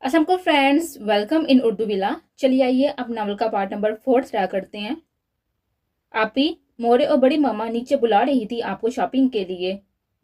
असलम को friends, welcome in Urdu villa. चलिए आइए अब नावल का पार्ट नंबर 4 स्टार्ट करते हैं। आपी, मोरे और बड़ी मामा नीचे बुला रही थी आपको शॉपिंग के लिए।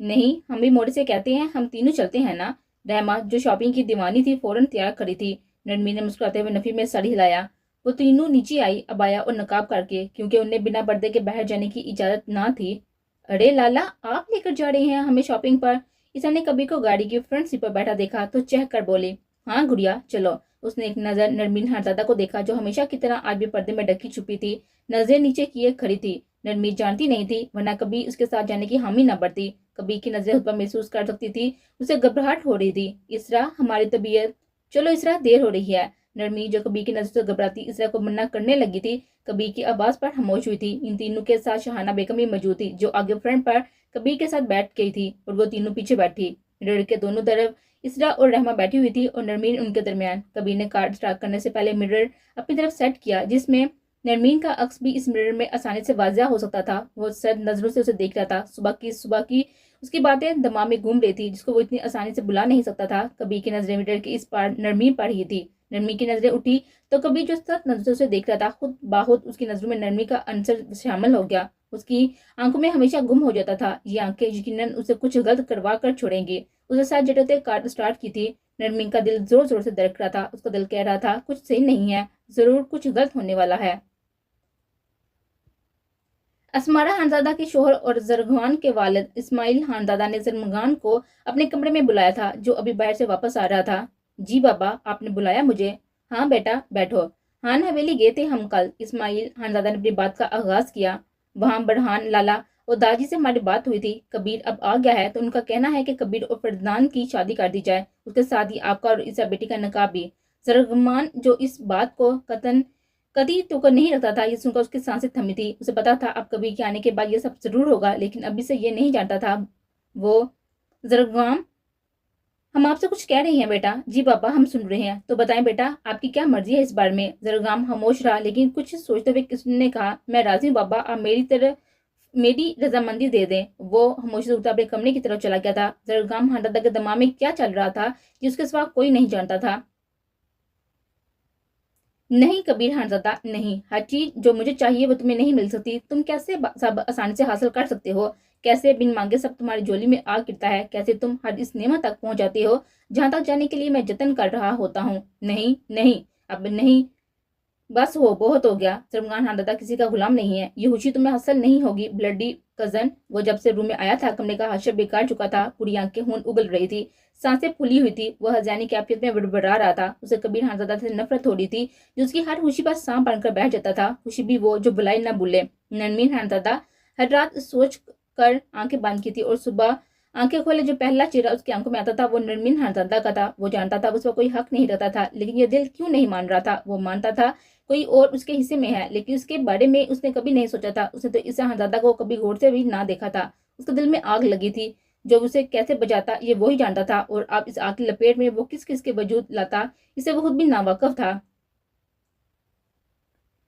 नहीं, हम भी मोरे से कहते हैं हम तीनों चलते हैं ना। रहमा जो शॉपिंग की दीवानी थी फौरन तैयार करी थी। नरमी ने मुस्कुराते हुए नफी में सर हिलाया। वो तीनों नीचे आई अबाया और नकाब करके, क्योंकि उन्हें बिना पर्दे के बाहर जाने की इजाजत ना थी। अरे लाला, आप लेकर जा रहे हैं हमें शॉपिंग पर? ईसा ने कबीर को गाड़ी की फ्रंट सीट पर बैठा देखा तो चह कर बोले, हाँ गुड़िया चलो। उसने एक नजर नरमीन हरजादा को देखा जो हमेशा की तरह आज भी पर्दे में ढकी छुपी थी, नजरें नीचे किए खड़ी थी। नरमीन जानती नहीं थी, वरना कभी उसके साथ जाने की हामी न बढ़ती। कभी की नजरें उस पर महसूस कर सकती थी। उसे घबराहट हो रही थी। इसरा, हमारी तबीयत। चलो इसरा, देर हो रही है। नरमी जो कभी की नजर से घबराती इसरा को मना करने लगी थी, कभी की आवाज पर खामोश हुई थी। इन तीनों के साथ शहाना बेगम भी मौजूद थी, जो आगे फ्रंट पर कबीर के साथ बैठ गई थी और वो तीनों पीछे बैठी। मिरर के दोनों तरफ इसरा और रहमा बैठी हुई थी और नरमीन उनके दरमियान। कबीर ने कार स्टार्ट करने से पहले मिरर अपनी तरफ सेट किया, जिसमें नरमीन का अक्स भी इस मिरर में आसानी से वाज़िया हो सकता था। वो सर नजरों से उसे देख रहा था। सुबह की उसकी बातें दिमाग में घूम रही थी, जिसको वो इतनी आसानी से बुला नहीं सकता था। कबीर की नजरें मिरर के इस पार नरमीन पर ही थी। नरमी की नजरें उठी तो कबीर जो सख्त नजरों से देख रहा था, खुद बाखुद उसकी नजरों में नरमी का अंसर शामिल हो गया। उसकी आंखों में हमेशा गुम हो जाता था। ये आंखें यकीनन उसे कुछ गलत करवा कर छोड़ेंगी। उसे साथ जटते कार स्टार्ट की थी। नरमीन का दिल जोर जोर से धड़क रहा था। उसका दिल कह रहा था कुछ सही नहीं है, जरूर कुछ गलत होने वाला है। असमारा खानजादा के शोहर और जरगान के वालिद इस्माइल खानजादा ने जरगान को अपने कमरे में बुलाया था, जो अभी बाहर से वापस आ रहा था। जी बाबा, आपने बुलाया मुझे? हाँ बेटा बैठो। हान हवेली गए थे हम कल। इस्माइल खानजादा ने अपनी बात का आगाज किया। वहां बड़हान लाला और दादी से हमारी बात हुई थी। कबीर अब आ गया है तो उनका कहना है कि कबीर और फरदान की शादी कर दी जाए, उसके साथ ही आपका और इसा बेटी का नकाब भी। जरगमान जो इस बात को कतन कभी तो कर नहीं रखता था, ये सुनकर उसकी सांसें थमी थी। उसे पता था अब कबीर के आने के बाद ये सब जरूर होगा, लेकिन अभी से ये नहीं जानता था वो। जरगाम, हम आपसे कुछ कह रही हैं बेटा। जी पापा, हम सुन रहे हैं। तो बताएं बेटा, आपकी क्या मर्जी है इस बारे में? जरगाम खामोश रहा, लेकिन कुछ सोचते हुए किसने कहा, मैं राजी हूँ बाबा, आप मेरी रजामंदी दे दें। वो खामोशी से उठकर अपने कमरे की तरफ चला गया था। जरगाम हांडादा के दिमाग में क्या चल रहा था कि उसके सिवा कोई नहीं जानता था। नहीं कबीर खानजादा, नहीं। हर चीज जो मुझे चाहिए वो तुम्हें नहीं मिल सकती। तुम कैसे सब आसानी से हासिल कर सकते हो? कैसे बिन मांगे सब तुम्हारी झोली में आ गिरता है? कैसे तुम हर इस नेमत तक पहुंच जाते हो जहां तक जाने के लिए मैं जतन कर रहा होता हूँ? नहीं नहीं, अब नहीं। बस हो, बहुत हो गया। सलमान खान दादा किसी का गुलाम नहीं है। ये खुशी तुम्हें हासिल नहीं होगी ब्लडी कजन। वो जब से रूम में आया था, कमरे का हाशिया बेकार चुका था। पूरी आंखें खून उगल रही थी, सांसें फूली हुई थी। वह हजानी की आफियत में बड़बड़ा रहा था। उसे कबीर खानजादा से नफरत हो रही थी, जो उसकी हर खुशी पर सांप बनकर बैठ जाता था। खुशी भी वो जो बुलाई न भूले। ननमीन खानजादा हर रात सोच कर आंखें बंद की थी, और सुबह आंखें खोले जो पहला चेहरा उसकी आंखों में आता था वो नरमीन खानजादा का था। वो जानता था उस पर कोई हक नहीं रहता था, लेकिन ये दिल क्यों नहीं मान रहा था? वो मानता था कोई और उसके हिस्से में है, लेकिन उसके बारे में उसने कभी नहीं सोचा था। उसने तो इसा हजादा को कभी गौर से भी ना देखा था। उसके दिल में आग लगी थी, जो उसे कैसे बजाता ये वही जानता था, और अब इस आग की लपेट में वो किस किस के वजूद लाता, इसे वो खुद भी नावाकिफ था।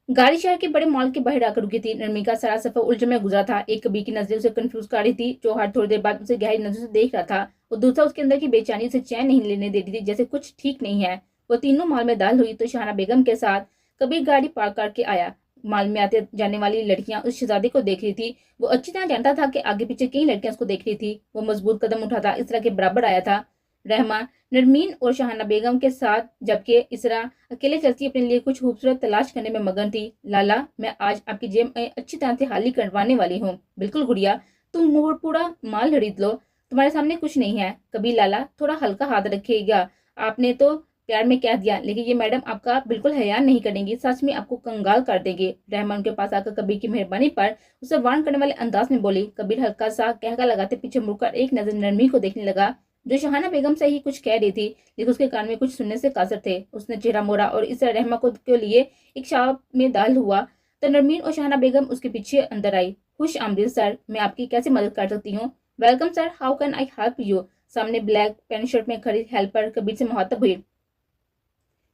गाड़ी शहर के बड़े मॉल के बाहर आकर रुकी थी। नरमी का सारा सफर उलझन में गुजरा था। एक कबीर की नजरें उसे कंफ्यूज कर रही थी, जो हर थोड़ी देर बाद उसे गहरी नजर से देख रहा था, और दूसरा उसके अंदर की बेचैनी उसे चैन नहीं लेने दे रही थी, जैसे कुछ ठीक नहीं है। वो तीनों मॉल में दाखिल हुई तो शाहना बेगम के साथ कबीर गाड़ी पार्क करके आया। मॉल में आते जाने वाली लड़कियां उस शहजादे को देख रही थी। वो अच्छी तरह जानता था कि आगे पीछे कई लड़कियां उसको देख रही थी। वो मजबूत कदम उठाता इसरा के बराबर आया था। रहमान नरमीन और शाहाना बेगम के साथ, जबकि इसरा अकेले चलती अपने लिए कुछ खूबसूरत तलाश करने में मगन थी। लाला, मैं आज आपकी जेब में अच्छी तरह से खाली करवाने वाली हूँ। बिल्कुल गुड़िया, तुम पूरा माल खरीद लो, तुम्हारे सामने कुछ नहीं है। कभी लाला, थोड़ा हल्का हाथ रखिएगा। आपने तो प्यार में कह दिया, लेकिन ये मैडम आपका बिल्कुल हया नहीं करेंगी, सच में आपको कंगाल कर देंगे। रहमान के पास आकर कबीर की मेहरबानी पर उसे वार्न करने वाले अंदाज में बोली। कबीर हल्का सा कहका लगाते पीछे मुड़कर एक नजर नरमी को देखने लगा, जो शहाना बेगम से ही कुछ कह रही थी, लेकिन उसके कान में कुछ सुनने से कासर थे। उसने चेहरा मोड़ा और इस रहमा को के लिए एक शाप में दाल हुआ तो नरमीन और शहाना बेगम उसके पीछे अंदर आई। खुश आमदीद सर, मैं आपकी कैसे मदद कर सकती हूँ? Welcome sir, how can I help you? सामने ब्लैक पैंट शर्ट में खड़ी हेल्पर कबीर से मुखातब हुई।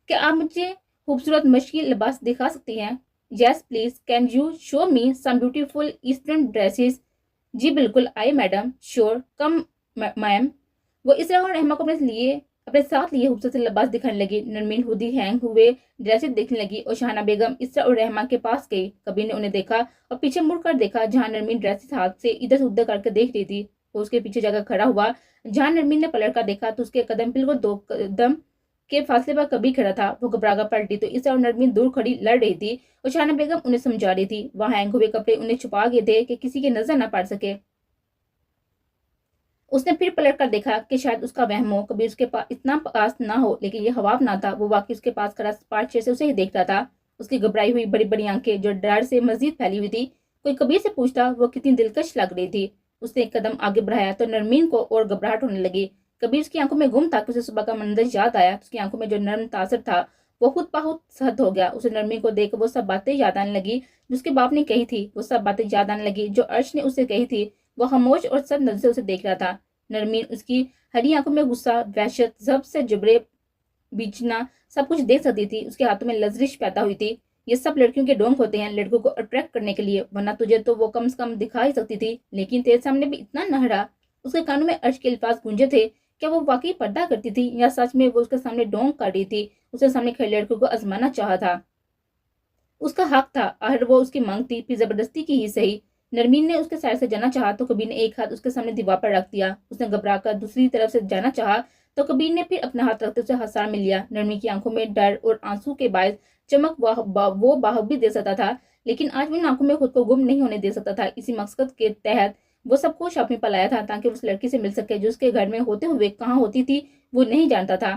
क्या आप मुझे खूबसूरत मशकी लिबास दिखा सकती हैं? Yes please, can you show me some beautiful eastern dresses? जी बिल्कुल, आई मैडम, श्योर, कम मैम। वो इसरा और रहमा को अपने लिए अपने साथ लिए खूबसूरत लिबास दिखाने लगी। नरमीन हुदी हैंग हुए ड्रेसेस देखने लगी और शाहना बेगम इसरा और रहमान के पास गई। कबीर ने उन्हें देखा और पीछे मुड़कर देखा जहां नरमीन ड्रेसेस हाथ से इधर से उधर करके देख रही थी। वो उसके पीछे जाकर खड़ा हुआ। जहां नरमीन ने पलट कर देखा तो उसके कदम बिल्कुल 2 कदम के फासले पर कबीर खड़ा था। वो घबरा कर पलटी तो इसरा और नरमीन दूर खड़ी लड़ रही थी और शाहना बेगम उन्हें समझा रही थी। वहां हैंग हुए कपड़े उन्हें छुपा गए थे कि किसी की नजर न पड़ सके। उसने फिर पलट कर देखा कि शायद उसका वहम हो। कबीर उसके पास इतना पास ना हो, लेकिन ये हवाब ना था। वो वाकई उसके पास खड़ा सपाट चेहरे से उसे ही देख रहा था। उसकी घबराई हुई बड़ी बड़ी आंखें जो डर से मजीद फैली हुई थी। कोई कबीर से पूछता वो कितनी दिलकश लग रही थी। उसने एक कदम आगे बढ़ाया तो नरमीन को और घबराहट होने लगी। कबीर उसकी आंखों में गुम था कि उसे सुबह का मंजर याद आया। उसकी आंखों में जो नर्म तासर था वो खुद बहुत सहत हो गया। उसे नरमीन को देख वो सब बातें याद आने लगी जो उसके बाप ने कही थी। वो सब बातें याद आने लगी जो अर्श ने उसे कही थी। वो खामोश और सब नजर से उसे देख रहा था। नरमीन उसकी हरी आंखों में गुस्सा, वहशत, जब्त से जबरे बीचना सब कुछ देख सकती थी। उसके हाथों में लजरिश पैदा हुई थी। ये सब लड़कियों के ढोंग होते हैं लड़कों को अट्रैक्ट करने के लिए, वरना तुझे तो वो कम से कम दिखा ही सकती थी, लेकिन तेरे सामने भी इतना नहरा। उसके कानों में अर्श के अल्फाज गूंजे थे। क्या वो वाकई पर्दा करती थी या सच में वो उसके सामने ढोंग कर रही थी? उसके सामने खड़े लड़कों को आजमाना चाहा था। उसका हक था, आखिर वो उसकी मांग थी, फिर जबरदस्ती की ही सही। नरमीन ने उसके साइड से जाना चाहा तो कबीर ने एक हाथ उसके सामने दीवार पर रख दिया। उसने घबराकर दूसरी तरफ से जाना चाहा तो कबीर ने फिर अपना हाथ रखते उसे हसार में लिया। नरमीन की आंखों में डर और आंसू के बायस चमक वो बाहब भी दे सकता था, लेकिन आज भी उन आंखों में खुद को गुम नहीं होने दे सकता था। इसी मकसद के तहत वो सब कुछ अपने पर लाया था ताकि उस लड़की से मिल सके जो उसके घर में होते हुए कहाँ होती थी वो नहीं जानता था।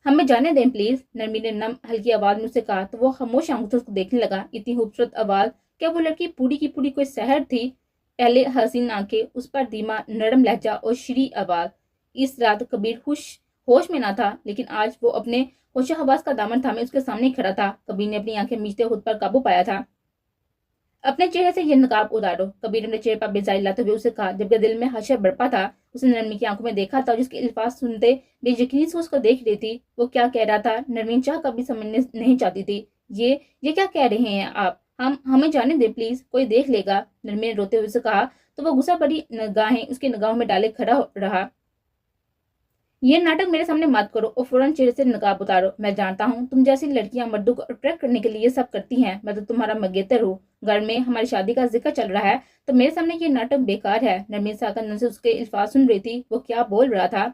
हमें जाने दें प्लीज, नरमीन ने नम हल्की आवाज में उससे कहा तो वो खामोश आंखों से उसको देखने लगा। इतनी खूबसूरत आवाज, क्या वो लड़की पूरी की पूरी कोई सहर थी? पहले हसीन आंखें, उस पर धीमा नरम लहजा और श्री आवाज। इस रात कबीर होश में ना था, लेकिन आज वो अपने होशो हवास का दामन थामे उसके सामने खड़ा था। कबीर ने अपनी आंखें मीचते खुद पर काबू पाया था। अपने चेहरे से ये नकाब उतारो, कबीर ने चेहरे पर बेजारी लाते हुए उसे कहा, जबकि दिल में हर्ष बरपा था। उसने नरमी की आंखों में देखा था, जिसके अल्फाज सुनते बेयकीनी से उसको देख रही थी। वो क्या कह रहा था नरमीन चाह कभी समझने नहीं चाहती थी। ये क्या कह रहे हैं आप? हमें जाने दे प्लीज, कोई देख लेगा, नरमी ने रोते हुए उसे कहा। तो वो गुस्सा भरी निगाहें उसके निगाहों में डाले खड़ा रहा। ये नाटक मेरे सामने मत करो और फौरन चेहरे से नकाब उतारो। मैं जानता हूँ तुम जैसी लड़कियां मर्दों को अट्रैक्ट करने के लिए सब करती हैं। मैं तो तुम्हारा मंगेतर हूँ। घर में हमारी शादी का जिक्र चल रहा है तो मेरे सामने ये नाटक बेकार है। नरमीन साकन से उसके अल्फाज सुन रही थी। वो क्या बोल रहा था?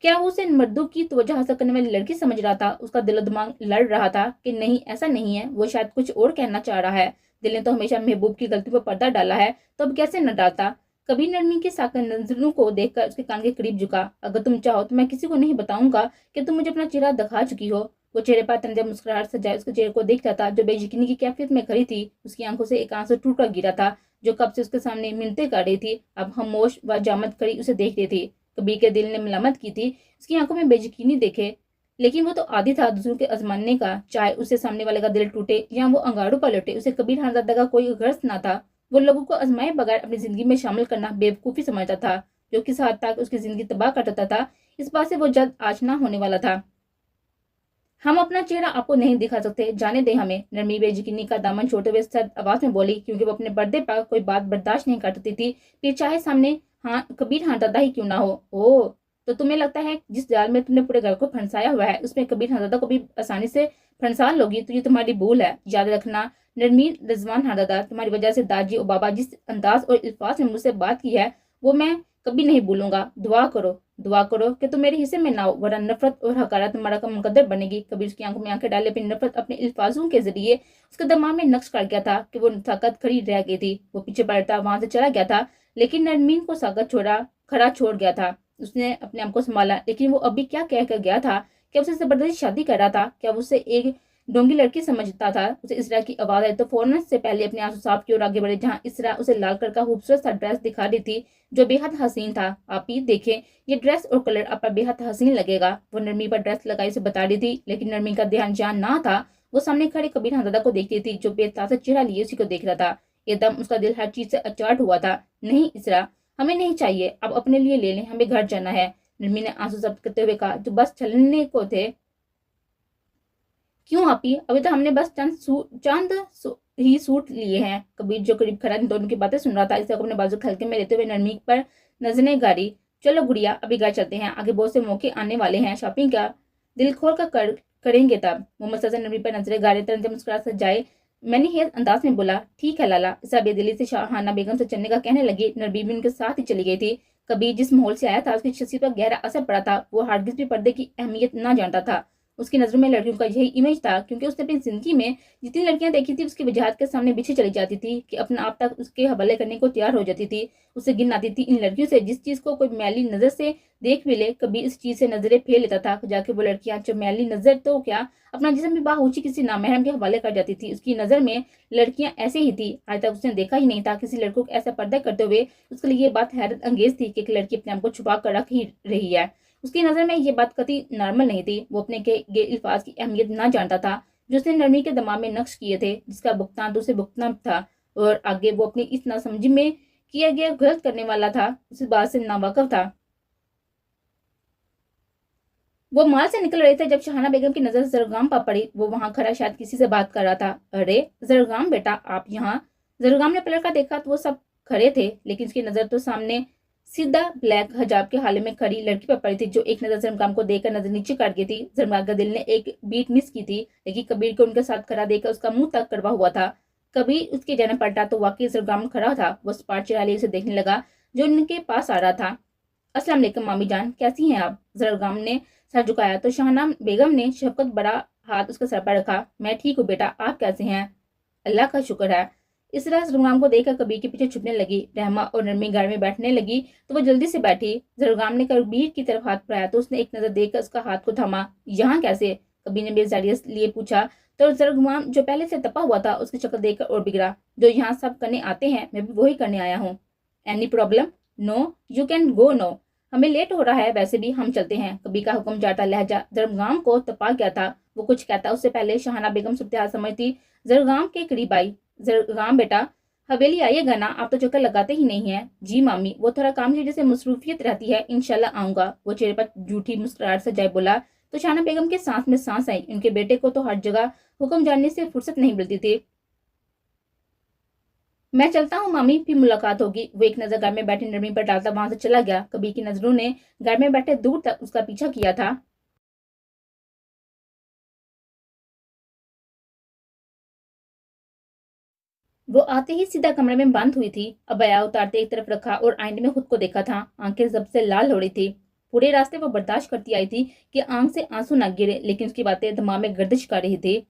क्या वो उसे मर्दों की तवज्जो हासिल करने वाली लड़की समझ रहा था? उसका दिल दिमाग लड़ रहा था कि नहीं, ऐसा नहीं है। वो शायद कुछ और कहना चाह रहा है। दिल ने तो हमेशा महबूब की गलती पर पर्दा डाला है, तो अब कैसे न डालता? कभी नरमी की साकन नजरों को देखकर उसके कान के करीब झुका। अगर तुम चाहो तो मैं किसी को नहीं बताऊंगा कि तुम मुझे अपना चेहरा दिखा चुकी हो। वो चेहरे पर तंजा मुस्कुराहट सजाए उसके चेहरे को देख रहा था जो बेयकीनी की कैफियत में खड़ी थी। उसकी आंखों से एक आंसू टूट कर गिरा था जो कब से उसके सामने मिन्नतें कर रही थी, अब खामोश व जामत खड़ी उसे देख रही थी। कबीर के दिल ने मलामत की थी उसकी आंखों में बेयकीनी देखे, लेकिन वो तो आदी था दूसरों के आजमाने का। चाहे उसे सामने वाले का दिल टूटे या वो अंगारों पर लौटे, उसे कबीर खानजादा का कोई गर्ज ना था। वो लोगों को आजमाए बगैर अपनी जिंदगी में शामिल करना बेवकूफी समझता था, जो किस हद तक उसकी जिंदगी तबाह कर देता था। इस बात से वो जल्द आशना होने वाला था। हम अपना चेहरा आपको नहीं दिखा सकते, जाने दे हमें, नरमी बेयकीनी का दामन छोड़ते हुए सख्त आवाज में बोली, क्योंकि वो अपने पर्दे पर कोई बात बर्दाश्त नहीं कर सकती थी, फिर चाहे सामने कबीर खानजादा ही क्यों ना हो। ओ, तो तुम्हें लगता है जिस जाल में तुमने पूरे घर को फंसाया हुआ है उसमें कबीर खानजादा को भी आसानी से फंसा लोगी? तो ये तुम्हारी भूल है, याद रखना। नरमी रिजवान खानजादा, तुम्हारी वजह से दादी और बाबा जिस अंदाज और अल्फाज में मुझसे बात की है वो मैं कभी नहीं भूलूंगा। दुआ करो कि तुम मेरे हिस्से में ना हो, वरना नफरत और हकारत तुम्हारा का मुकद्दर बनेगी। कबीर उसकी आंखों में आंखें डाले अपनी नफरत अपने अल्फाजों के जरिए उसके दिमाग में नक्श कर गया था कि वो ताकत खड़ी रह गई थी। वो पीछे पलटा वहां से चला गया था, लेकिन नरमीन को साकत खड़ा छोड़ गया था। उसने अपने आप को संभाला, लेकिन वो अभी क्या कह कर गया था? क्या उसे जबरदस्ती शादी कर रहा था? क्या वो उसे एक डोंगी लड़की समझता था? उसे इसरा की आवाज आई तो फौरन से पहले अपने आंसू साफ की ओर आगे बढ़े, जहां इसरा उसे लाल कलर का खूबसूरत सा ड्रेस दिखा रही थी जो बेहद हसीन था। आप ही देखें, ये ड्रेस और कलर आप पर बेहद हसीन लगेगा, वो नरमी पर ड्रेस लगाई से बता रही थी। लेकिन नरमी का ध्यान जहां ना था वो सामने खड़े कबीर खानजादा को देख रही थी जो बेतासा चेहरा लिए उसी को देख रहा था। एकदम उसका दिल हर चीज से अचाट हुआ था। नहीं इसरा, हमें नहीं चाहिए, अब अपने लिए ले लें, हमें घर जाना है, नरमी ने आंसू जब्त करते हुए कहा। जो बस छलने को थे। क्यों आपी, अभी तो हमने बस ही सूट लिए हैं। कबीर जो करीब खड़ा दोनों की बातें सुन रहा था, इसे अपने बाजू हल्के में लेते हुए नरमी पर नजरें गाड़ी। चलो गुड़िया अभी घर चलते हैं, आगे बहुत से मौके आने वाले हैं, शॉपिंग का दिल खोल कर करेंगे तब। मोहम्मद सजन नबी पर नजरें गाड़े तरह मुस्कुरा कर जाए। मैंने ये अंदाज में बोला ठीक है लाला। इसा बेदिली से शाहाना बेगम से चलने का कहने लगी। नरबी भी उनके साथ ही चली गई थी। कबीर जिस माहौल से आया था उसकी शख्सियत पर गहरा असर पड़ा था। वो हरगिज़ भी पर्दे की अहमियत ना जानता था। उसकी नज़रों में लड़कियों का यही इमेज था, क्योंकि उसने अपनी जिंदगी में जितनी लड़कियां देखी थी उसकी वजाहत के सामने पीछे चली जाती थी कि अपना आप तक उसके हवाले करने को तैयार हो जाती थी। उसे गिन आती थी इन लड़कियों से जिस चीज को कोई मैली नजर से देख भी ले, कभी इस चीज से नजरें फेर लेता था। जाके वो लड़कियां जब मैली नजर तो क्या अपना जिस्म भी बाहूची किसी नामहरम के हवाले कर जाती थी। उसकी नजर में लड़कियां ऐसे ही थी। आज तक उसने देखा ही नहीं था किसी लड़कों को ऐसा पर्दा करते हुए। उसके लिए ये बात हैरत अंगेज थी कि एक लड़की अपने आप को छुपा कर रख ही रही है। उसकी नजर में ये बात कतई नॉर्मल नहीं थी। वो अपने के अल्फाज की अहमियत ना जानता था जो उसने नरमी के दिमाग में नक्श किए थे, जिसका भुगतान तो उसे भुगतना था। और आगे वो अपनी इस नासमझी में किया गया गलत करने वाला था, उस बात से नावाकिफ था। वो माल से निकल रहे थे जब शहाना बेगम की नजर जरगाम पर पड़ी। वो वहां खड़ा शायद किसी से बात कर रहा था। अरे जरगाम बेटा, आप यहाँ। जरगाम ने पलट कर देखा तो वो सब खड़े थे, लेकिन उसकी नजर तो सामने सीधा ब्लैक हजाब के हाले में खड़ी लड़की पर पड़ी थी, जो एक नजर जरगाम को देखकर नजर नीचे काट गई थी। जरगाम का दिल ने एक बीट मिस की थी, लेकिन कबीर को उनके साथ खड़ा देखकर उसका मुंह तक करवा हुआ था। कबीर उसके जन्म पलटा तो वाकई जरगाम खड़ा था। वो स्पाट चिराली उसे देखने लगा जो उनके पास आ रहा था। अस्सलाम वालेकुम मामी जान, कैसी हैं आप? जरगाम ने सर झुकाया तो शाहना बेगम ने शफकत बड़ा हाथ उसके सर पर रखा। मैं ठीक हूँ बेटा, आप कैसे हैं? अल्लाह का शुक्र है। इस तरह जरगाम को देखकर कबीर के पीछे छुपने लगी। रहमा और नरमी गाड़ी में बैठने लगी तो वो जल्दी से बैठी। जरगाम ने कबीर की तरफ हाथ बढ़ाया तो उसने एक नजर देखकर उसका हाथ को थामा। यहाँ कैसे? कबीर ने बेजारियत लिए पूछा तो जरगाम जो पहले से तपा हुआ था उसकी शक्ल देखकर और बिगड़ा। जो यहाँ सब करने आते हैं मैं भी वही करने आया हूँ। Any problem? No, you can go no. हमें लेट हो रहा है, वैसे भी हम चलते हैं। कबीर का हुक्म जाता लहजा जरगाम को तपा गया था। वो कुछ कहता उससे पहले शहाना बेगम सूरत समझती जरगाम के करीब आई। जरगाम बेटा, हवेली आइएगा ना, आप तो चक्कर लगाते ही नहीं है। जी मामी, वो थोड़ा काम की वजह से मसरूफियत रहती है, इंशाल्लाह आऊंगा। वो चेहरे पर झूठी मुस्कुराहट से जाए बोला तो शहाना बेगम के सांस में सांस आई। उनके बेटे को तो हर जगह हुक्म जानने से फुर्सत नहीं मिलती थी। मैं चलता हूँ मामी, फिर मुलाकात होगी। वो एक नजर घर में बैठे नरमी पर डालता वहां से चला गया। कबीर की नजरों ने घर में बैठे दूर तक उसका पीछा किया था। वो आते ही सीधा कमरे में बंद हुई थी। अबया उतारते एक तरफ रखा और आईने में खुद को देखा था। आंखें जब से लाल हो रही थी। पूरे रास्ते वो बर्दाश्त करती आई थी कि आंख से आंसू न गिरे, लेकिन उसकी बातें दिमाग में गर्दिश कर रही थी।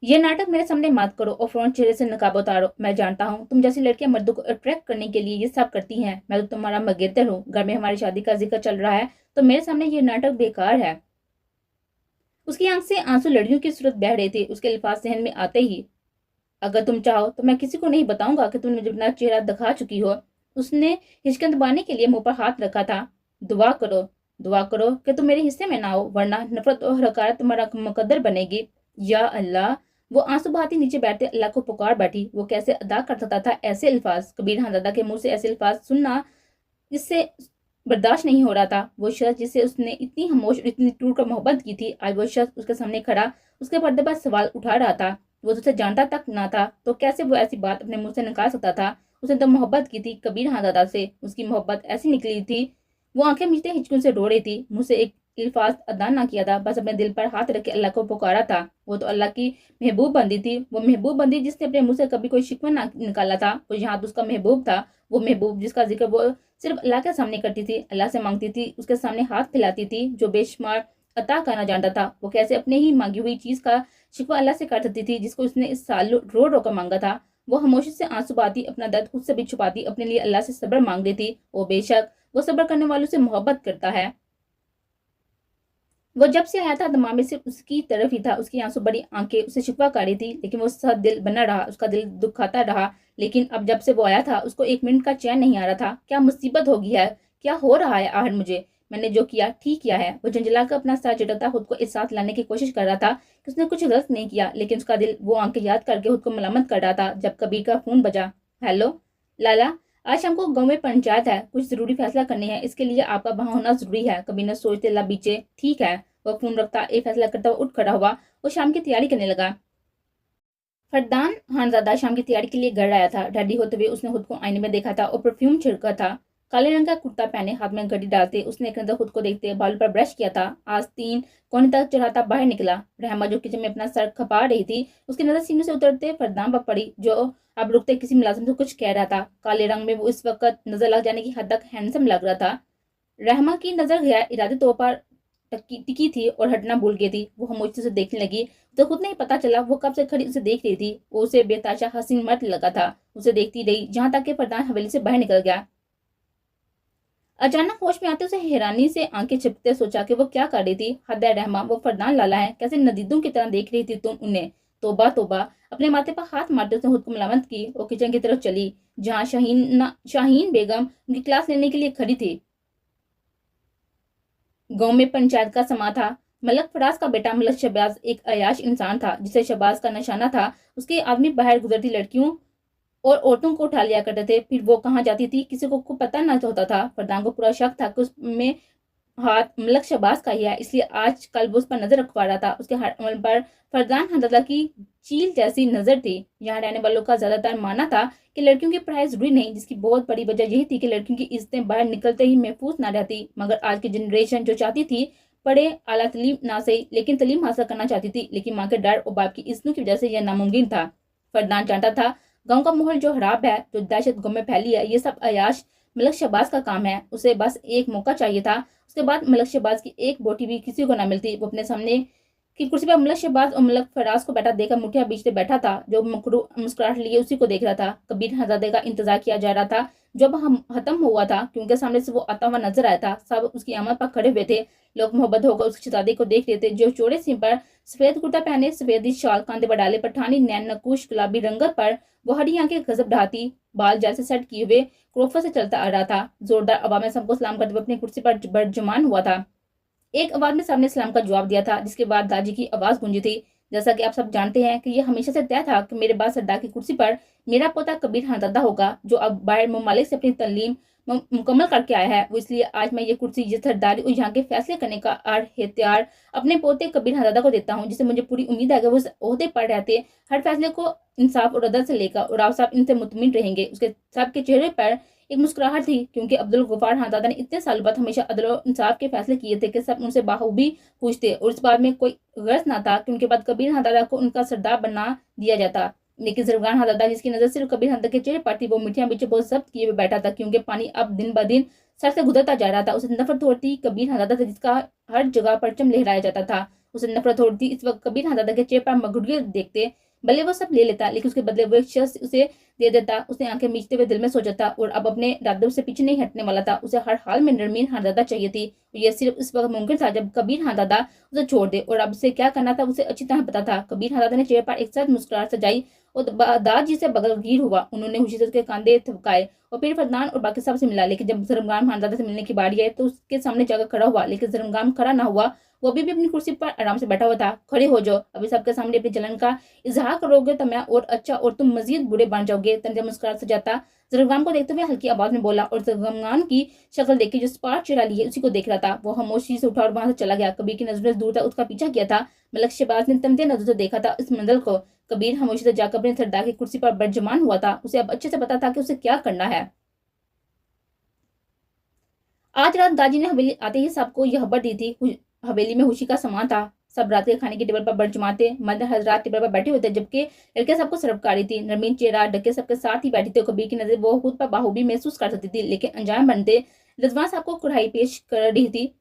ये नाटक मेरे सामने मत करो और फौरन चेहरे से नकाब उतारो। मैं जानता हूँ तुम जैसी लड़कियां मर्दों को अट्रैक्ट करने के लिए ये सब करती हैं। मैं तो तुम्हारा मगेतर हूँ। घर में हमारी शादी का जिक्र चल रहा है तो मेरे सामने ये नाटक बेकार है। उसकी आंख से आंसू लड़कियों की सूरत बह रहे थे। उसके अल्फाज सहन में आते ही, अगर तुम चाहो तो मैं किसी को नहीं बताऊंगा कि तुम मुझे अपना चेहरा दिखा चुकी हो। उसने हिचकन दबाने के लिए मुंह पर हाथ रखा था। दुआ करो, दुआ करो कि तुम मेरे हिस्से में ना हो, वरना नफरत और हकारत तुम्हारा मुकद्दर बनेगी। या अल्लाह। वो आंसू बहाती नीचे बैठते अल्लाह को पुकार बैठी। वो कैसे अदा कर सकता था ऐसे अल्फाज? कबीर खानदादा के मुंह से ऐसे अल्फाज सुनना इससे बर्दाश्त नहीं हो रहा था। वो शख्स जिसे उसने इतनी खामोश और इतनी टूट कर मोहब्बत की थी, आज वो शख्स उसके सामने खड़ा उसके पर्दे पर सवाल उठा रहा था। वो तो उसे जानता तक ना था, तो कैसे वो ऐसी बात अपने मुंह से निकाल सकता था? उसने तो मोहब्बत की थी कबीर खानदादा से। उसकी मोहब्बत ऐसी निकली थी। वो आंखें मीचते हिचकुन से रो रही थी। मुंह से एक इल्फाज अदा ना किया था, बस अपने दिल पर हाथ रख के अल्लाह को पुकारा था। वो तो अल्लाह की महबूब बंदी थी। वो महबूब बंदी जिसने अपने मुंह से कभी कोई शिकवा ना निकाला था। वो यहाँ तो उसका महबूब था। वो महबूब जिसका जिक्र वो सिर्फ अल्लाह के सामने करती थी, अल्लाह से मांगती थी, उसके सामने हाथ फैलाती थी, जो बेशुमार अता करना जानता था। वो कैसे अपने ही मांगी हुई चीज का शिकवा अल्लाह से कर सकती थी, जिसको उसने इस साल रो रो कर मांगा था। वो खामोशी से आंसू बहाती, अपना दर्द खुद से भी छुपाती, अपने लिए अल्लाह से सब्र मांग रही थी। वो बेशक वो सब्र करने वालों से मोहब्बत करता है। वो जब से आया था दिमाग में सिर्फ उसकी तरफ ही था। उसकी आंसू बड़ी आंखें उसे शिकवा कर रही थी, लेकिन वो उसका दिल बना रहा, उसका दिल दुखाता रहा। लेकिन अब जब से वो आया था उसको एक मिनट का चैन नहीं आ रहा था। क्या मुसीबत हो गई है? क्या हो रहा है आहर मुझे? मैंने जो किया ठीक किया है। वो झंझला कर अपना सर चटकता खुद को इस साथ लाने की कोशिश कर रहा था कि उसने कुछ गलत नहीं किया, लेकिन उसका दिल वो आंखें याद करके खुद को मलामत कर रहा था। जब कबीर का फोन बजा। हेलो लाला, आज शाम को गांव में पंचायत है, कुछ जरूरी फैसला करने हैं, इसके लिए आपका वहां होना जरूरी है। कबीर ने सोचते ला बीचे। ठीक है। वो फोन रखता एक फैसला करता हुआ उठ खड़ा हुआ। वो शाम की तैयारी करने लगा। फरदान खानजादा शाम की तैयारी के लिए घर आया था। रेडी होते हुए उसने खुद को आईने में देखा था और परफ्यूम छिड़का था। काले रंग का कुर्ता पहने, हाथ में घड़ी डालते उसने एक नजर खुद को देखते, बालों पर ब्रश किया था, आस्तीन कोने तक चढ़ाता बाहर निकला। रहमा जो किचन में अपना सर खपा रही थी, उसकी नजर सीने से उतरते फरदान पर पड़ी, जो अब रुकते किसी मुलाजिम से कुछ कह रहा था। काले रंग में वो इस वक्त नजर लग जाने की हद तक हैंडसम लग रहा था। रहमा की नजर गैर इरादे तौर पर टिकी थी और हटना भूल गई थी। वो खामोशी से उसे देखने लगी तो खुद नहीं पता चला वो कब से खड़ी उसे देख रही थी। वो उसे बेताशा हसीन मर्द लगा था। उसे देखती रही जहां तक कि फरदान हवेली से बाहर निकल गया। अचानक होश में आते उसे हैरानी से आंखें छिपते सोचा कि वो क्या कर रही थी। हद है रहमा, वो फरदान लाला है, कैसे नदीदों की तरह देख रही थी तुम उन्हें। तोबा तोबा। अपने माथे पर हाथ मारते उसने खुद को मलामत की। वो किचन की तरफ चली जहाँ शाहीन बेगम उनकी क्लास लेने के लिए खड़ी थी। गांव में पंचायत का समा था। मलक फराज का बेटा मलक शहबाज एक अयाश इंसान था जिसे शहबाज का निशाना था। उसके आदमी बाहर गुजरती लड़कियों और औरतों को उठा लिया करते थे। फिर वो कहाँ जाती थी किसी को पता न होता था। फरदान को पूरा शक था कि उसमें हाथ मलक शहबाज का ही है, इसलिए आज कल वो उस पर नजर रखवा रहा था। उसके हर अमल पर फरदान हंदला की चील जैसी नजर थी। यहाँ रहने वालों का ज्यादातर मानना था कि लड़कियों की पढ़ाई जरूरी नहीं, जिसकी बहुत बड़ी वजह यही थी कि लड़कियों की इज्जतें बाहर निकलते ही महफूज ना रहती। मगर आज की जनरेशन जो चाहती थी पढ़े, आला तलीम ना सही लेकिन तलीम हासिल करना चाहती थी, लेकिन माँ के डर और बाप की इज्जतों की वजह से यह नामुमकिन था। फरदान जानता था गाँव का माहौल जो खराब है, जो दहशत गाँव में फैली है, ये सब अयाश मलक शहबाज का काम है। उसे बस एक मौका चाहिए था। उसके बाद मलक शहबाज की एक बोटी भी किसी को ना मिलती। वो अपने सामने की कुर्सी पर मलक शहबाज और मलक फराज को बैठा देखकर मुठियां बीचते बैठा था। जो मुस्कुराहट लिए उसी को देख रहा था। कबीर हजादे का इंतजार किया जा रहा था। जब हम खत्म हुआ था क्योंकि सामने से वो आता हुआ नजर आया था। सब उसकी आमद पर खड़े हुए थे। लोग मोहब्बत होकर उसकी शहजादी को देख रहे थे, जो चौड़े सिर पर सफेद कुर्ता पहने, सफेदी शाल कांधे पर डाले, पठानी नैन नकुश गुलाबी रंगत पर वो हरी आंखें गजब ढाती, बाल जैसे सेट किए हुए क्रोफर से चलता आ रहा था। जोरदार आवाज में सबको सलाम करते हुए अपनी कुर्सी पर बरजमान हुआ था। एक आवाज में सबने सलाम का जवाब दिया था, जिसके बाद दादी की आवाज गूंजी थी। जैसा कि आप सब जानते हैं कि यह हमेशा से तय था कि मेरे बाद सरदार की कुर्सी पर मेरा पोता कबीर हरदादा होगा, जो अब बाहर ममालिक से अपनी तालीम मुकम्मल करके आया है। वो इसलिए आज मैं ये कुर्सी, ये सरदारी और यहाँ के फैसले करने का इख्तियार अपने पोते कबीर हरदादा को देता हूँ, जिसे मुझे पूरी उम्मीद है कि वो ओहदे पर रहते हर फैसले को इंसाफ और अदल से लेकर और आप सब इनसे मुतमिन रहेंगे। उसके सबके चेहरे पर एक मुस्कुराहट थी, क्योंकि अब्दुल गफ्फार हरदादा ने इतने साल बाद हमेशा अदल और इंसाफ के फैसले किए थे कि सब उनसे बाखूबी पूछते और इस बात में कोई गर्ज ना था कि उनके बाद कबीर हरदादा को उनका सरदार बना दिया जाता। लेकिन जरगान हरदादा, जिसकी नजर सिर्फ कबीर हरदादा के चेहरे पर थी, वो मिठियां बीच बहुत जब्त किए हुए बैठा था, क्योंकि पानी अब दिन ब दिन सर से गुजरता जा रहा था। उसे नफरत होती कबीर हरदादा से, जिसका हर जगह परचम लहराया जाता था। उसे नफरत होती इस वक्त कबीर हरदादा के चेहरे पर मगरूरियत देखते। भले वो सब ले लेता, लेकिन उसके बदले वो एक शख्स उसे दे देता। उसने आंखें मीचते हुए दिल में सोचा था और अब अपने इरादों से पीछे नहीं हटने वाला था। उसे हर हाल में नरमीन हरदादा चाहिए थी। यह सिर्फ इस वक्त मुमकिन था जब कबीर हरदादा उसे छोड़ दे, और अब उसे क्या करना था उसे अच्छी तरह पता था। कबीर हरदादा ने चेहरे पर एक साथ मुस्कुराहट सजाई और दादाजी से बगलगीर हुआ। उन्होंने खुशी से उसके कंधे थपकाए और फिर फरदान और बाकी सबसे मिला। लेकिन जब जरमगान हरदादा से मिलने की बारी आई तो उसके सामने जाकर खड़ा हुआ, लेकिन जरमगान खड़ा ना हुआ। वो अभी भी अपनी कुर्सी पर आराम से बैठा हुआ था। खड़े हो जाओ, अभी सबके सामने अपनी जलन का इजहार करोगे तो मैं और अच्छा और तुम मजीद बुरे बन जाओगे। तंजा मुस्कुराहट से जाता जरमगान को देखते हुए हल्की आवाज में बोला, और जरमगान की शक्ल देखी जो स्पार्क चिरा ली है उसी को देख रहा था। वो खामोशी से उठा और वहां से चला गया। कबीर की नजरों से दूर तक उसका पीछा किया था। मलक शहबाज ने तमते नजरों से देखा था इस मंजर को। कबीर खामोशी से जाकर अपने सरदार की कुर्सी पर बरजमान हुआ था। उसे अब अच्छे से पता था कि उसे क्या करना है। आज रात दादी ने हवेली आते ही सबको यह खबर दी थी। हवेली में खुशी का सामान था। सब रात के खाने की टेबल पर बरजमाते मर्द हजरात टेबल पर बैठे हुए थे, जबकि लड़कियां सबको सर्व कर रही थी। नरमीन चेहरा ढके सबके साथ ही बैठी थी। कबीर की नजर वो खुद पर बाहूबी महसूस कर सकती थी, लेकिन अंजाम बनते रिजवान साहब को कढ़ाई पेश कर रही थी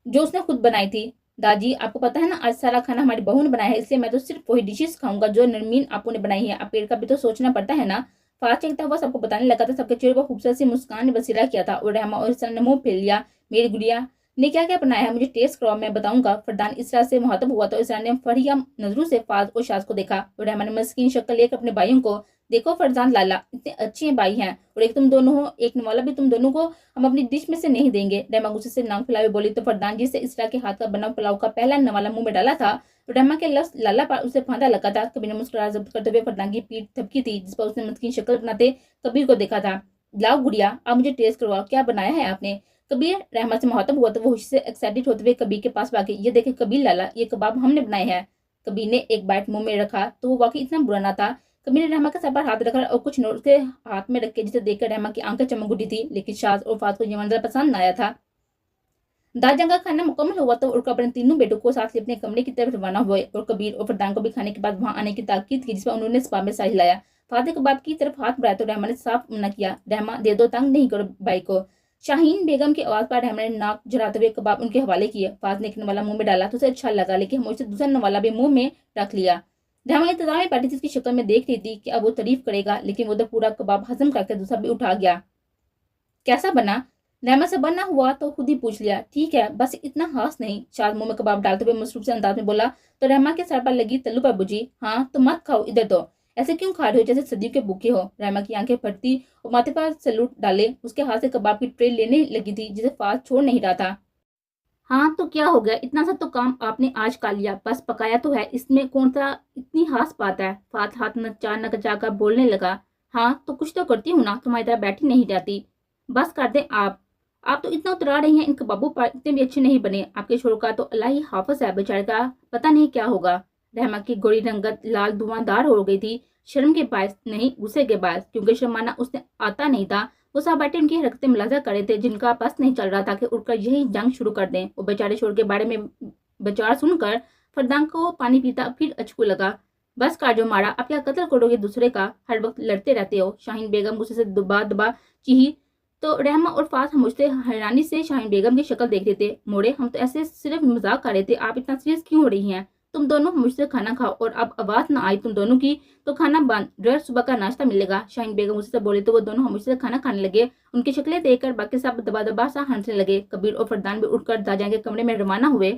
जो उसने खुद बनाई थी। दादी, आपको पता है ना आज सारा खाना हमारी बहू ने बनाया है, इसलिए मैं तो सिर्फ वही डिशेस खाऊंगा जो नरमीन आपू ने बनाई है। आप पेट का भी तो सोचना पड़ता है ना। फास्ट चलता हुआ सबको बताने लगा था। सबके चेहरे पर खूबसूरत सी मुस्कान ने बसेरा किया था और रहमा और इरशान ने मुंह फेर लिया। मेरी गुड़िया ने क्या क्या बनाया है, मुझे टेस्ट करवाओ, मैं बताऊंगा। फरदान इस तरह से मुहातब हुआ तो इरशान ने फरिया नजरों से फाज और शाज को देखा और रहमा ने मस्कीन शक्ल लेकर अपने भाइयों को, देखो फरजान लाला इतने अच्छे भाई हैं और एक तुम दोनों हो, एक नवाला भी तुम दोनों को हम अपनी डिश में से नहीं देंगे। रहमा गुस्से से नाक फैलाए बोली तो फरदान जी से इस तरह के हाथ का बना पुलाव का पहला नवाला मुंह में डाला था तो रहमा के लफ्ज लाला पर उसे फांदा लगा था। कबीर ने मुस्कुराहट जब्त करते हुए फरदान की पीठ थपकी थी, जिस पर उसने मस्कीन शक्ल बनाते कबीर को देखा था। लाओ गुड़िया, आप मुझे टेस्ट करवाओ, क्या बनाया है आपने। कबीर रहमा से मुहातब हुआ तो वो खुशी से एक्साइटेड होते हुए कबीर के पास भागे। ये देखे कबीर लाला, ये कबाब हमने बनाए हैं। कबीर ने एक बाइट मुंह में रखा तो वो वाकई इतना बुरा ना था कबीर ने रहमा के सर पर हाथ रखा और कुछ नोट के हाथ में रख के जिसे देखकर रहमा की आंखें चमक उठी थी, लेकिन शाज और फात को ये मंजर पसंद आया था। दाल जंग का खाना मुकम्मल हुआ तो उड़कर अपने तीनों बेटों को साथ ले अपने कमरे की तरफ रवाना हुए और कबीर और फरदान को भी खाने के बाद वहां आने की ताकीद की, जिसमें उन्होंने इस बात में साहिल लाया। फातिह कबाब की तरफ हाथ बढ़ाया तो रहमा ने साफ मना किया, रहमा दे दो, तंग नहीं करो भाई को। शाहीन बेगम की आवाज पर रहमा ने नाक जलाते हुए कबाब उनके हवाले किए। फातिह ने एक नवाला मुंह में डाला तो उसे अच्छा लगा, लेकिन मुझसे दूसरा नवाला भी मुंह में रख लिया। रहमा इंतजार में बैठी थी, उसकी शक्ल में देख रही थी कि अब वो तारीफ करेगा, लेकिन वो तो पूरा कबाब हजम करके दूसरा भी उठा गया। कैसा बना? रहमा से बनना हुआ तो खुद ही पूछ लिया। ठीक है, बस इतना खास नहीं, शाद मुंह में कबाब डालते हुए मसरूफ से अंदाज में बोला तो रहमा के सर पर लगी तल्लू पर बुझी। हाँ तो मत खाओ, इधर तो ऐसे क्यों खा रहे हो जैसे सदियों के भूखे हो? रहमा की आंखें फटती और माथे पर सैल्यूट डाले उसके हाथ से कबाब की ट्रे लेने लगी थी, जिसे फात छोड़ नहीं रहा था। हाँ तो क्या हो गया, इतना सा तो काम आपने आज कर लिया, बस पकाया तो है, इसमें कौन सा इतनी खास बात है? फात हाथ नचा कर बोलने लगा। हाँ तो कुछ तो करती हूँ ना, तुम्हारी तरह बैठी नहीं जाती। बस कर दें आप तो इतना उतरा रही हैं, इन कबाबों पर इतने भी अच्छे नहीं बने। आपके शोर का तो अल्लाह ही हाफिज है, बेचारे का पता नहीं क्या होगा। रहमा की गोरी रंगत लाल धुआंधार हो गई थी, शर्म के बायस नहीं, गुस्से के बायस, क्योंकि शर्माना उसने आता नहीं था। वो सब बैठे उनकी हरकतें मुलाजा कर रहे थे, जिनका बस नहीं चल रहा था कि उड़कर यही जंग शुरू कर दें। वो बेचारे शोर के बारे में विचार सुनकर फरदान को पानी पीता फिर अचकू लगा। बस कर जो मारा, आप क्या कत्ल करोगे दूसरे का, हर वक्त लड़ते रहते हो। शाहीन बेगम गुस्से से दबा दबा चीही तो रहमा और फात मुझसे हैरानी से शाहीन बेगम की शक्ल देख रहे थे। मोड़े, हम तो ऐसे सिर्फ मजाक कर रहे थे, आप इतना सीरियस क्यों हो रही हैं? तुम दोनों मुझसे खाना खाओ, और अब आवाज ना आई तुम दोनों की तो खाना बंद, डर सुबह का नाश्ता मिलेगा। शाहीन बेगम मुझसे बोले तो वो दोनों मुझसे खाना खाने लगे। उनकी शक्लें देखकर बाकी सब दबा दबा सा हंसने लगे। कबीर और फरदान भी उठकर दाजा के कमरे में रवाना हुए।